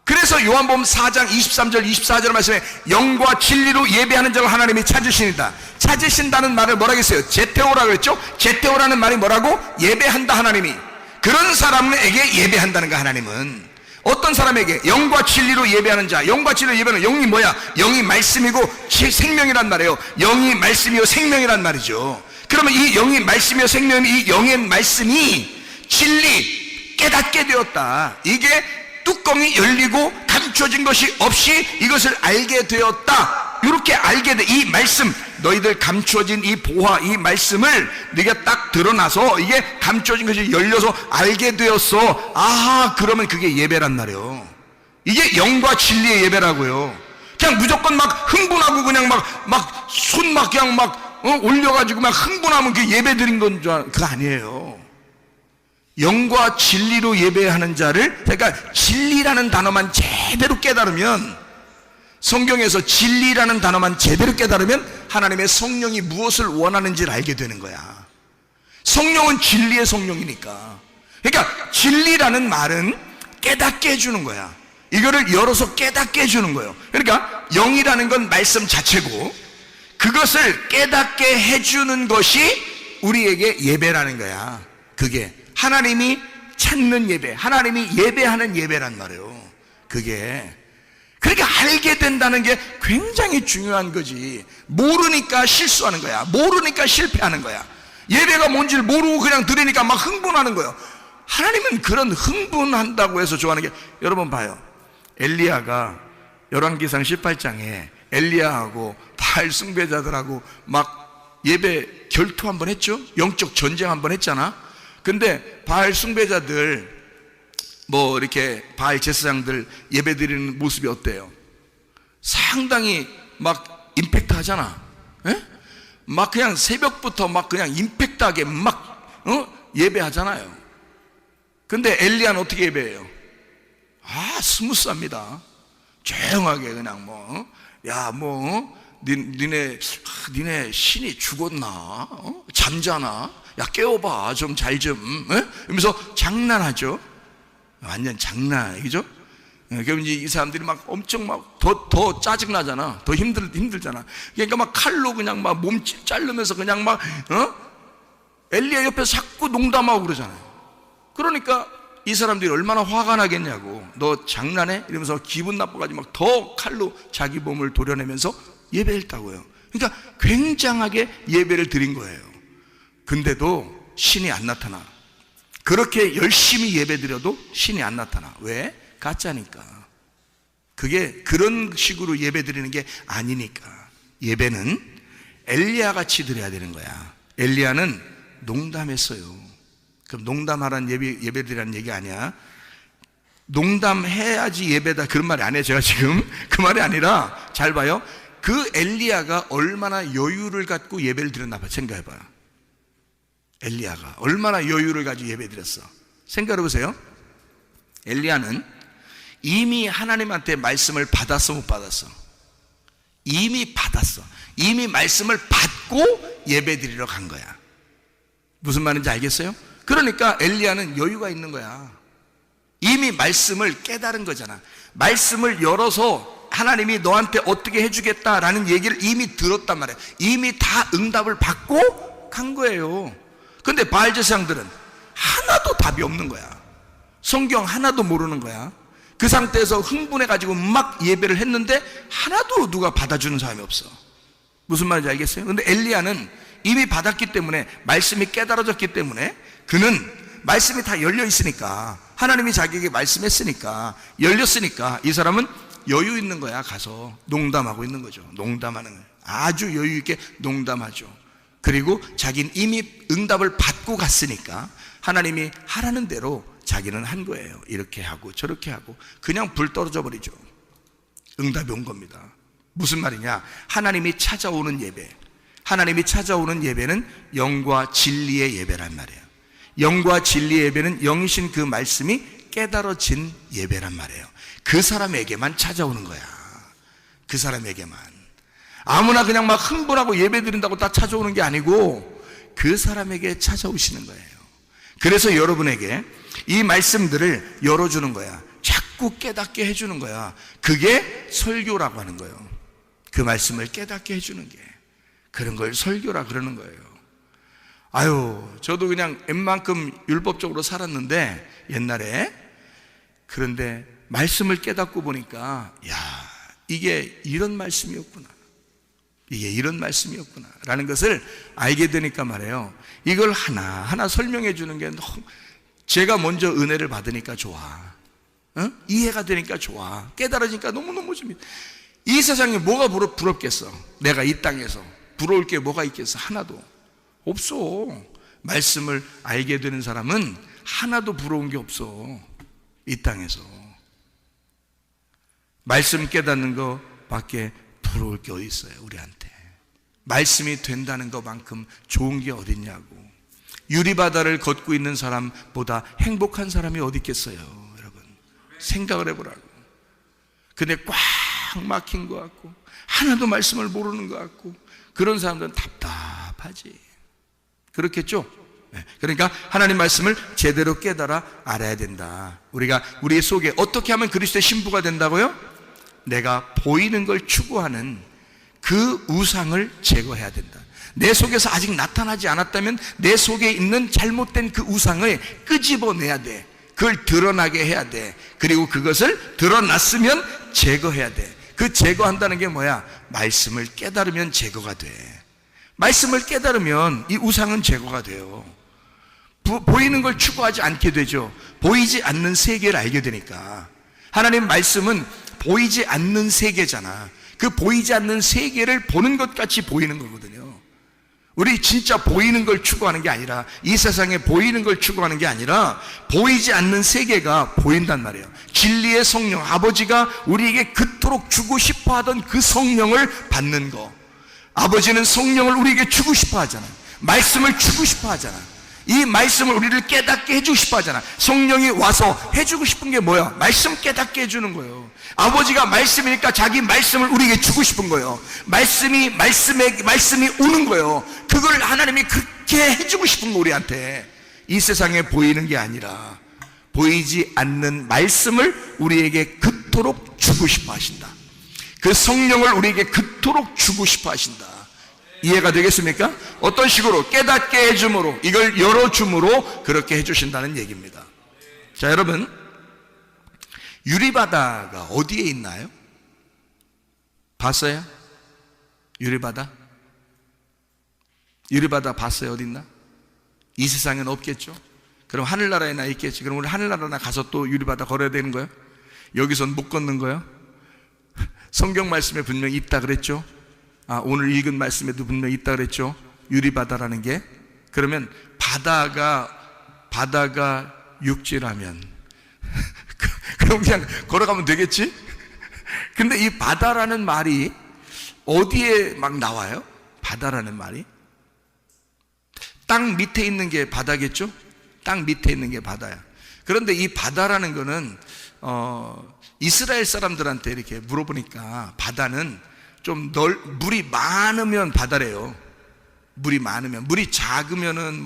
그래서 요한복음 4장 23절 24절 말씀에 영과 진리로 예배하는 자를 하나님이 찾으시니다. 찾으신다는 말을 뭐라고 했어요? 제테오라고 했죠? 제테오라는 말이 뭐라고? 예배한다. 하나님이 그런 사람에게 예배한다는 거. 하나님은 어떤 사람에게? 영과 진리로 예배하는 자. 영과 진리로 예배하는 영이 뭐야? 영이 말씀이고 생명이란 말이에요. 영이 말씀이요 생명이란 말이죠. 그러면 이 영이 말씀이요 생명이, 이 영의 말씀이 진리 깨닫게 되었다. 이게 뚜껑이 열리고 감춰진 것이 없이 이것을 알게 되었다. 이렇게 알게 돼. 이 말씀, 너희들 감춰진 이 보화, 이 말씀을 네가 딱 드러나서 이게 감춰진 것이 열려서 알게 되었어. 아하, 그러면 그게 예배란 말이에요. 이게 영과 진리의 예배라고요. 그냥 무조건 막 흥분하고 그냥 막 손 막 그냥 막 올려가지고 막 흥분하면 그게 예배 드린 건 줄 그거 아니에요. 영과 진리로 예배하는 자를, 그러니까 진리라는 단어만 제대로 깨달으면, 성경에서 진리라는 단어만 제대로 깨달으면 하나님의 성령이 무엇을 원하는지를 알게 되는 거야. 성령은 진리의 성령이니까. 그러니까 진리라는 말은 깨닫게 해주는 거야. 이거를 열어서 깨닫게 해주는 거예요. 그러니까 영이라는 건 말씀 자체고 그것을 깨닫게 해주는 것이 우리에게 예배라는 거야. 그게 하나님이 찾는 예배, 하나님이 예배하는 예배란 말이에요. 그게 그러니까 알게 된다는 게 굉장히 중요한 거지. 모르니까 실수하는 거야. 모르니까 실패하는 거야. 예배가 뭔지를 모르고 그냥 들으니까 막 흥분하는 거예요. 하나님은 그런 흥분한다고 해서 좋아하는 게, 여러분 봐요. 엘리야가 열왕기상 18장에 엘리야하고 바알 숭배자들하고 막 예배 결투 한번 했죠. 영적 전쟁 한번 했잖아. 근데 바알 숭배자들 뭐 이렇게 바알 제사장들 예배 드리는 모습이 어때요? 상당히 막 임팩트 하잖아. 에? 막 그냥 새벽부터 막 그냥 임팩트하게 막 예배하잖아요. 근데 엘리야는 어떻게 예배해요? 스무스합니다. 조용하게 그냥 니네 신이 죽었나? 잠자나? 야, 깨워봐. 좀 잘 좀. 이러면서 장난하죠. 완전 장난이죠. 그럼 이제 이 사람들이 막 엄청 막 더 짜증나잖아. 더 힘들잖아. 그러니까 막 칼로 그냥 막 몸 자르면서 그냥 막, 엘리야 옆에서 자꾸 농담하고 그러잖아요. 그러니까 이 사람들이 얼마나 화가 나겠냐고. 너 장난해? 이러면서 기분 나빠가지고 막 더 칼로 자기 몸을 도려내면서 예배했다고요. 그러니까 굉장하게 예배를 드린 거예요. 근데도 신이 안 나타나. 그렇게 열심히 예배드려도 신이 안 나타나. 왜? 가짜니까. 그게 그런 식으로 예배드리는 게 아니니까. 예배는 엘리야 같이 드려야 되는 거야. 엘리야는 농담했어요. 그럼 농담하라는 예배드리라는 얘기 아니야. 농담해야지 예배다 그런 말이 아니에요. 제가 지금 그 말이 아니라, 잘 봐요. 그 엘리야가 얼마나 여유를 갖고 예배를 드렸나 봐. 생각해봐요. 엘리야가 얼마나 여유를 가지고 예배 드렸어. 생각해보세요. 엘리야는 이미 하나님한테 말씀을 받았어, 못 받았어? 이미 받았어. 이미 말씀을 받고 예배 드리러 간 거야. 무슨 말인지 알겠어요? 그러니까 엘리야는 여유가 있는 거야. 이미 말씀을 깨달은 거잖아. 말씀을 열어서 하나님이 너한테 어떻게 해주겠다라는 얘기를 이미 들었단 말이야. 이미 다 응답을 받고 간 거예요. 근데 바알 제사장들은 하나도 답이 없는 거야. 성경 하나도 모르는 거야. 그 상태에서 흥분해가지고 막 예배를 했는데 하나도 누가 받아주는 사람이 없어. 무슨 말인지 알겠어요? 근데 엘리야는 이미 받았기 때문에, 말씀이 깨달아졌기 때문에, 그는 말씀이 다 열려 있으니까, 하나님이 자기에게 말씀했으니까, 열렸으니까 이 사람은 여유 있는 거야. 가서 농담하고 있는 거죠. 농담하는 거예요. 아주 여유 있게 농담하죠. 그리고 자기는 이미 응답을 받고 갔으니까 하나님이 하라는 대로 자기는 한 거예요. 이렇게 하고 저렇게 하고 그냥 불 떨어져 버리죠. 응답이 온 겁니다. 무슨 말이냐? 하나님이 찾아오는 예배, 하나님이 찾아오는 예배는 영과 진리의 예배란 말이에요. 영과 진리의 예배는 영이신 그 말씀이 깨달아진 예배란 말이에요. 그 사람에게만 찾아오는 거야. 그 사람에게만. 아무나 그냥 막 흥분하고 예배 드린다고 다 찾아오는 게 아니고 그 사람에게 찾아오시는 거예요. 그래서 여러분에게 이 말씀들을 열어주는 거야. 자꾸 깨닫게 해주는 거야. 그게 설교라고 하는 거예요. 그 말씀을 깨닫게 해주는 게, 그런 걸 설교라 그러는 거예요. 아유, 저도 그냥 웬만큼 율법적으로 살았는데 옛날에, 그런데 말씀을 깨닫고 보니까 야, 이게 이런 말씀이었구나, 이게 이런 말씀이었구나 라는 것을 알게 되니까 말이에요. 이걸 하나하나 설명해 주는 게 너무, 제가 먼저 은혜를 받으니까 좋아, 이해가 되니까 좋아, 깨달아지니까 너무너무 좋습니다. 이 세상에 뭐가 부럽겠어? 내가 이 땅에서 부러울 게 뭐가 있겠어? 하나도 없어. 말씀을 알게 되는 사람은 하나도 부러운 게 없어. 이 땅에서 말씀 깨닫는 거 밖에 부러울 게 어디 있어요? 우리한테 말씀이 된다는 것만큼 좋은 게 어딨냐고. 유리바다를 걷고 있는 사람보다 행복한 사람이 어디 있겠어요? 여러분 생각을 해보라고. 근데 꽉 막힌 것 같고 하나도 말씀을 모르는 것 같고 그런 사람들은 답답하지. 그렇겠죠? 그러니까 하나님 말씀을 제대로 깨달아 알아야 된다. 우리가 우리 속에 어떻게 하면 그리스도의 신부가 된다고요? 내가 보이는 걸 추구하는 그 우상을 제거해야 된다. 내 속에서 아직 나타나지 않았다면 내 속에 있는 잘못된 그 우상을 끄집어내야 돼. 그걸 드러나게 해야 돼. 그리고 그것을 드러났으면 제거해야 돼. 그 제거한다는 게 뭐야? 말씀을 깨달으면 제거가 돼. 말씀을 깨달으면 이 우상은 제거가 돼요. 보이는 걸 추구하지 않게 되죠. 보이지 않는 세계를 알게 되니까. 하나님 말씀은 보이지 않는 세계잖아. 그 보이지 않는 세계를 보는 것 같이 보이는 거거든요. 우리 진짜 보이는 걸 추구하는 게 아니라, 이 세상에 보이는 걸 추구하는 게 아니라 보이지 않는 세계가 보인단 말이에요. 진리의 성령, 아버지가 우리에게 그토록 주고 싶어 하던 그 성령을 받는 거. 아버지는 성령을 우리에게 주고 싶어 하잖아. 말씀을 주고 싶어 하잖아. 이 말씀을 우리를 깨닫게 해주고 싶어 하잖아. 성령이 와서 해주고 싶은 게 뭐야? 말씀 깨닫게 해주는 거예요. 아버지가 말씀이니까 자기 말씀을 우리에게 주고 싶은 거예요. 말씀이 오는 거예요. 그걸 하나님이 그렇게 해주고 싶은 거, 우리한테. 이 세상에 보이는 게 아니라 보이지 않는 말씀을 우리에게 그토록 주고 싶어 하신다. 그 성령을 우리에게 그토록 주고 싶어 하신다. 이해가 되겠습니까? 어떤 식으로? 깨닫게 해줌으로, 이걸 열어줌으로 그렇게 해주신다는 얘기입니다. 자, 여러분, 유리바다가 어디에 있나요? 봤어요? 유리바다? 유리바다 봤어요? 어디 있나? 이 세상에는 없겠죠? 그럼 하늘나라에나 있겠지. 그럼 우리 하늘나라나 가서 또 유리바다 걸어야 되는 거예요? 여기선 못 걷는 거예요? 성경 말씀에 분명히 있다 그랬죠? 오늘 읽은 말씀에도 분명히 있다 그랬죠? 유리바다라는 게. 그러면 바다가 육지라면 그럼 그냥 걸어가면 되겠지? 근데 이 바다라는 말이 어디에 막 나와요? 바다라는 말이 땅 밑에 있는 게 바다겠죠? 땅 밑에 있는 게 바다야. 그런데 이 바다라는 거는 이스라엘 사람들한테 이렇게 물어보니까 바다는 좀 물이 많으면 바다래요. 물이 많으면. 물이 작으면은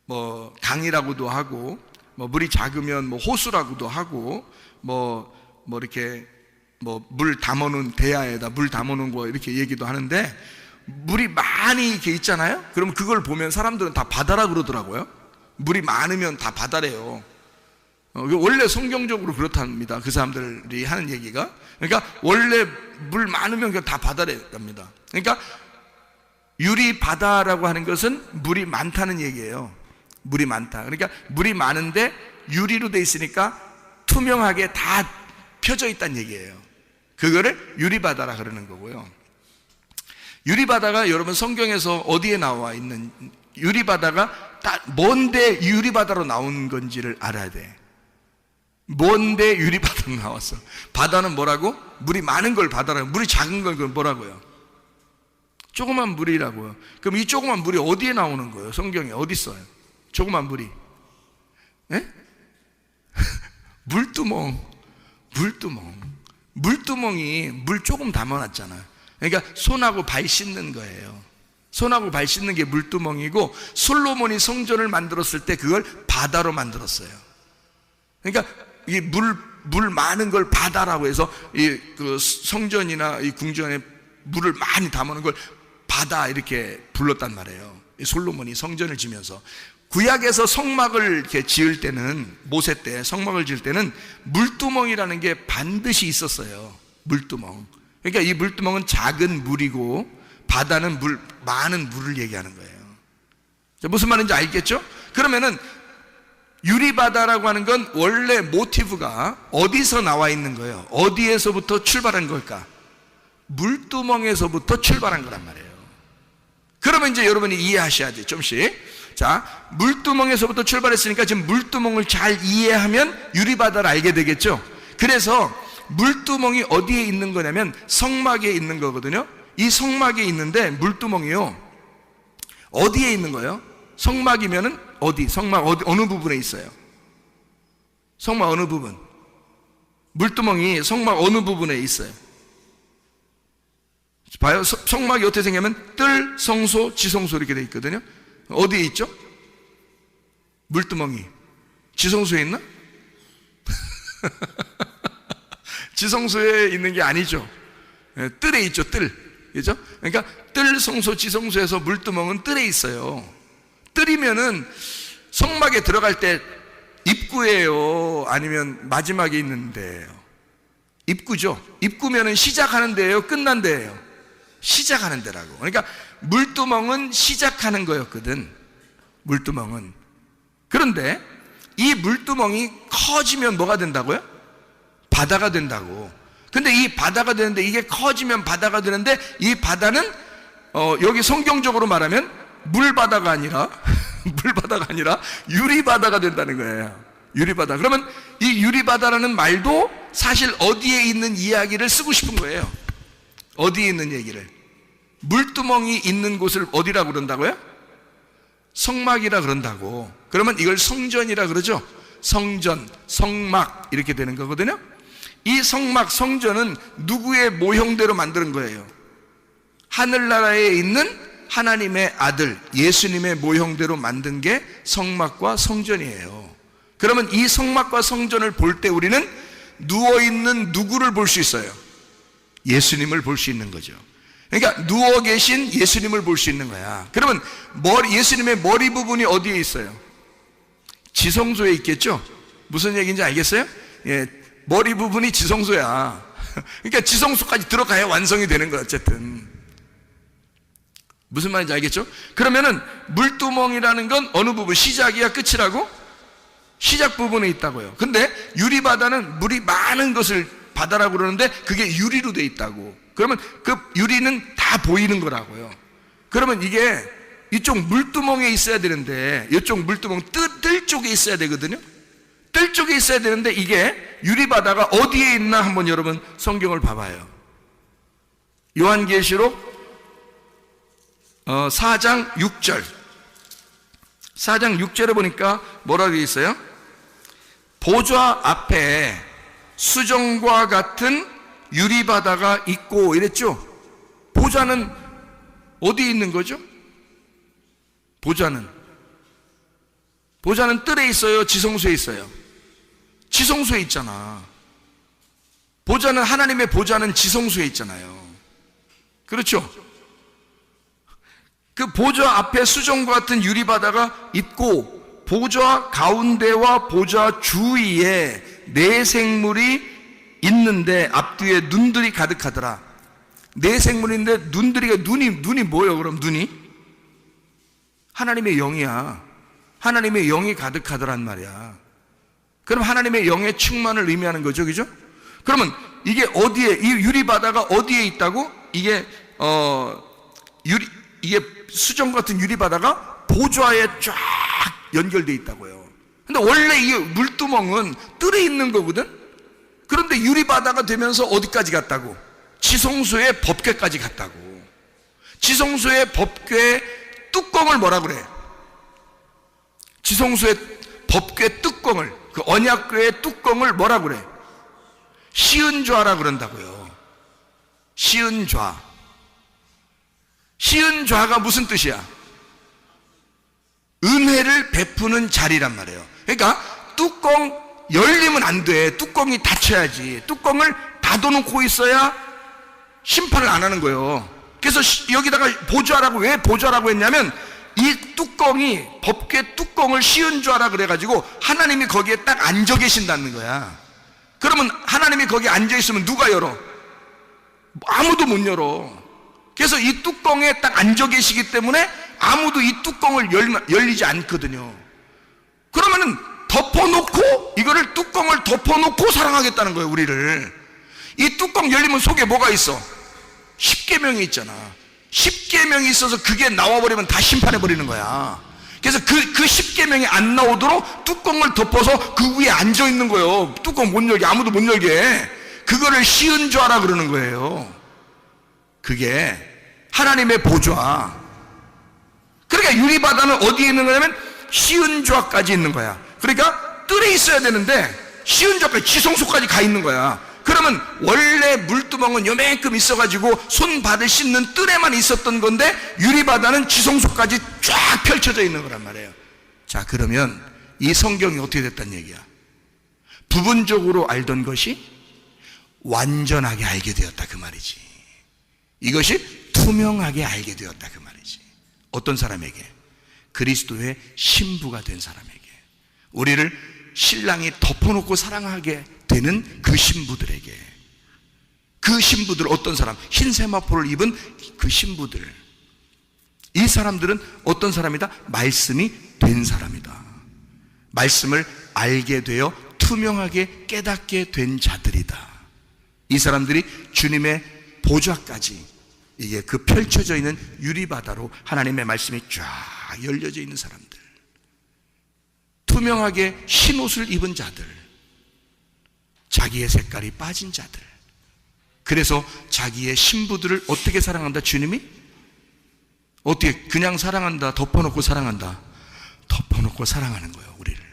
뭐 강이라고도 하고, 뭐 물이 작으면 뭐 호수라고도 하고, 이렇게 물 담아놓은 대야에다 물 담아놓은 거 이렇게 얘기도 하는데, 물이 많이 이렇게 있잖아요. 그럼 그걸 보면 사람들은 다 바다라 그러더라고요. 물이 많으면 다 바다래요. 원래 성경적으로 그렇답니다. 그 사람들이 하는 얘기가. 그러니까 원래 물 많으면 그냥 다 바다래 갑니다. 그러니까 유리 바다라고 하는 것은 물이 많다는 얘기예요. 물이 많다. 그러니까 물이 많은데 유리로 돼 있으니까 투명하게 다 펴져 있다는 얘기예요. 그거를 유리바다라 그러는 거고요. 유리바다가 여러분 성경에서 어디에 나와 있는, 유리바다가 뭔데 유리바다로 나온 건지를 알아야 돼. 뭔데 유리바다로 나왔어? 바다는 뭐라고? 물이 많은 걸 바다라고. 물이 작은 걸 뭐라고요? 조그만 물이라고요. 그럼 이 조그만 물이 어디에 나오는 거예요? 성경에 어디 있어요? 조그만 물이. 예? 물두멍이 물 조금 담아놨잖아요. 그러니까 손하고 발 씻는 거예요. 손하고 발 씻는 게 물두멍이고, 솔로몬이 성전을 만들었을 때 그걸 바다로 만들었어요. 그러니까 이 물 많은 걸 바다라고 해서 그 성전이나 이 궁전에 물을 많이 담아놓은 걸 바다 이렇게 불렀단 말이에요. 솔로몬이 성전을 지면서. 구약에서 성막을 이렇게 지을 때는, 모세 때 성막을 지을 때는 물두멍이라는 게 반드시 있었어요. 물두멍. 그러니까 이 물두멍은 작은 물이고, 바다는 많은 물을 얘기하는 거예요. 무슨 말인지 알겠죠? 그러면은 유리바다라고 하는 건 원래 모티브가 어디서 나와 있는 거예요? 어디에서부터 출발한 걸까? 물두멍에서부터 출발한 거란 말이에요. 그러면 이제 여러분이 이해하셔야지, 좀씩. 자, 물두멍에서부터 출발했으니까 지금 물두멍을 잘 이해하면 유리바다를 알게 되겠죠? 그래서 물두멍이 어디에 있는 거냐면 성막에 있는 거거든요. 이 성막에 있는데 물두멍이요, 어디에 있는 거예요? 성막이면은 성막 어느 부분에 있어요? 성막 어느 부분? 물두멍이 성막 어느 부분에 있어요? 봐요. 성막이 어떻게 생기냐면 뜰, 성소, 지성소 이렇게 돼 있거든요. 어디에 있죠? 물두멍이. 지성소에 있나? 지성소에 있는 게 아니죠. 뜰에 있죠, 뜰. 그죠? 그러니까 뜰, 성소, 지성소에서 물두멍은 뜰에 있어요. 뜰이면은 성막에 들어갈 때 입구예요? 아니면 마지막에 있는 데예요? 입구죠. 입구면은 시작하는 데예요? 끝난 데예요? 시작하는 데라고. 그러니까 물두멍은 시작하는 거였거든. 물두멍은. 그런데 이 물두멍이 커지면 뭐가 된다고요? 바다가 된다고. 근데 이 바다가 되는데, 이게 커지면 바다가 되는데, 이 바다는 여기 성경적으로 말하면 물바다가 아니라 유리바다가 된다는 거예요. 유리바다. 그러면 이 유리바다라는 말도 사실 어디에 있는 이야기를 쓰고 싶은 거예요. 어디에 있는 얘기를. 물두멍이 있는 곳을 어디라고 그런다고요? 성막이라 그런다고. 그러면 이걸 성전이라 그러죠. 성전, 성막 이렇게 되는 거거든요. 이 성막, 성전은 누구의 모형대로 만드는 거예요? 하늘나라에 있는 하나님의 아들 예수님의 모형대로 만든 게 성막과 성전이에요. 그러면 이 성막과 성전을 볼 때 우리는 누워있는 누구를 볼 수 있어요? 예수님을 볼 수 있는 거죠. 그러니까 누워 계신 예수님을 볼 수 있는 거야. 그러면 예수님의 머리 부분이 어디에 있어요? 지성소에 있겠죠? 무슨 얘기인지 알겠어요? 예, 머리 부분이 지성소야. 그러니까 지성소까지 들어가야 완성이 되는 거야. 어쨌든 무슨 말인지 알겠죠? 그러면은 물두멍이라는 건 어느 부분, 시작이야 끝이라고? 시작 부분에 있다고요. 근데 유리바다는 물이 많은 것을 바다라고 그러는데 그게 유리로 돼 있다고. 그러면 그 유리는 다 보이는 거라고요. 그러면 이게 이쪽 물두멍에 있어야 되는데, 이쪽 물두멍 뜰 쪽에 있어야 되거든요. 뜰 쪽에 있어야 되는데 이게 유리바다가 어디에 있나 한번 여러분 성경을 봐봐요. 요한계시록 4장 6절. 4장 6절에 보니까 뭐라고 되어 있어요? 보좌 앞에 수정과 같은 유리바다가 있고 이랬죠. 보좌는 어디에 있는 거죠? 보좌는 뜰에 있어요? 지성소에 있어요? 지성소에 있잖아. 보좌는, 하나님의 보좌는 지성소에 있잖아요. 그렇죠? 그 보좌 앞에 수정과 같은 유리바다가 있고 보좌 가운데와 보좌 주위에 네 생물이 있는데 앞뒤에 눈들이 가득하더라. 네 생물인데 눈이 뭐예요? 그럼 눈이 하나님의 영이야. 하나님의 영이 가득하더란 말이야. 그럼 하나님의 영의 충만을 의미하는 거죠, 그죠? 그러면 이게 어디에, 이 유리바다가 어디에 있다고? 이게 수정 같은 유리바다가 보좌에 쫙 연결되어 있다고요. 근데 원래 이 물두멍은 뜰에 있는 거거든. 그런데 유리바다가 되면서 어디까지 갔다고? 지성소의 법궤까지 갔다고. 지성소의 법궤 뚜껑을 뭐라 그래? 지성소의 법궤 뚜껑을, 그 언약궤의 뚜껑을 뭐라 그래? 시은좌라 그런다고요. 시은좌. 시은좌가 무슨 뜻이야? 은혜를 베푸는 자리란 말이에요. 그러니까 뚜껑 열리면 안 돼. 뚜껑이 닫혀야지. 뚜껑을 닫아놓고 있어야 심판을 안 하는 거예요. 그래서 여기다가 보좌라고, 왜 보좌라고 했냐면 이 뚜껑이, 법궤 뚜껑을 시은좌라 그래가지고 하나님이 거기에 딱 앉아 계신다는 거야. 그러면 하나님이 거기에 앉아 있으면 누가 열어? 아무도 못 열어. 그래서 이 뚜껑에 딱 앉아 계시기 때문에 아무도 이 뚜껑을 열리지 않거든요. 그러면은 덮어놓고, 이거를 뚜껑을 덮어놓고 사랑하겠다는 거예요, 우리를. 이 뚜껑 열리면 속에 뭐가 있어? 십계명이 있잖아. 십계명이 있어서 그게 나와버리면 다 심판해버리는 거야. 그래서 그 십계명이 안 나오도록 뚜껑을 덮어서 그 위에 앉아있는 거예요. 뚜껑 못 열게, 아무도 못 열게. 그거를 시은좌라 그러는 거예요. 그게 하나님의 보좌. 그러니까 유리바다는 어디에 있는 거냐면 시은좌까지 있는 거야. 그러니까 뜰에 있어야 되는데 시은좌까지, 지성소까지 가 있는 거야. 그러면 원래 물두멍은 요만큼 있어가지고 손발을 씻는 뜰에만 있었던 건데 유리바다는 지성소까지 쫙 펼쳐져 있는 거란 말이에요. 자, 그러면 이 성경이 어떻게 됐단 얘기야? 부분적으로 알던 것이 완전하게 알게 되었다, 그 말이지. 이것이 투명하게 알게 되었다, 그 말이지. 어떤 사람에게? 그리스도의 신부가 된 사람에게. 우리를 신랑이 덮어놓고 사랑하게 되는 그 신부들에게. 그 신부들, 어떤 사람? 흰 세마포를 입은 그 신부들. 이 사람들은 어떤 사람이다? 말씀이 된 사람이다. 말씀을 알게 되어 투명하게 깨닫게 된 자들이다. 이 사람들이 주님의 보좌까지, 이게 그 펼쳐져 있는 유리바다로 하나님의 말씀이 쫙 열려져 있는 사람들, 투명하게 흰 옷을 입은 자들, 자기의 색깔이 빠진 자들. 그래서 자기의 신부들을 어떻게 사랑한다? 주님이 어떻게 그냥 사랑한다? 덮어놓고 사랑한다? 덮어놓고 사랑하는 거예요, 우리를.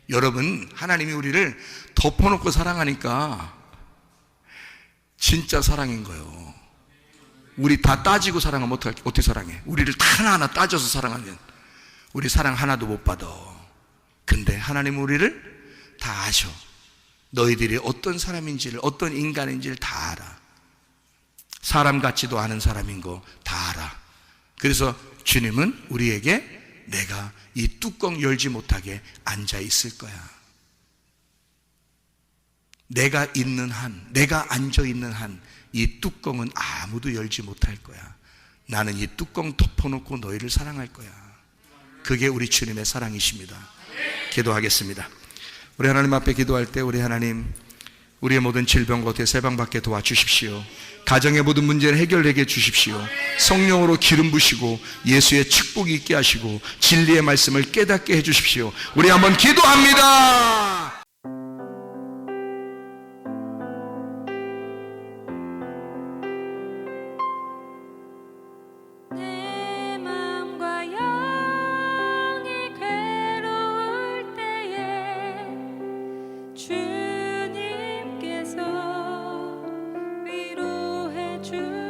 여러분, 하나님이 우리를 덮어놓고 사랑하니까 진짜 사랑인 거예요. 우리 다 따지고 사랑하면 어떻게 사랑해? 우리를 다 하나하나 따져서 사랑하면 우리 사랑 하나도 못 받아. 근데 하나님은 우리를 다 아셔. 너희들이 어떤 사람인지를, 어떤 인간인지를 다 알아. 사람 같지도 않은 사람인 거 다 알아. 그래서 주님은 우리에게 내가 이 뚜껑 열지 못하게 앉아 있을 거야. 내가 있는 한, 내가 앉아 있는 한 이 뚜껑은 아무도 열지 못할 거야. 나는 이 뚜껑 덮어놓고 너희를 사랑할 거야. 그게 우리 주님의 사랑이십니다. 기도하겠습니다. 우리 하나님 앞에 기도할 때, 우리 하나님, 우리의 모든 질병과 어떻게 세방받게 도와주십시오. 가정의 모든 문제를 해결하게 해주십시오. 성령으로 기름 부시고 예수의 축복이 있게 하시고 진리의 말씀을 깨닫게 해주십시오. 우리 한번 기도합니다. 주님께서 위로해 주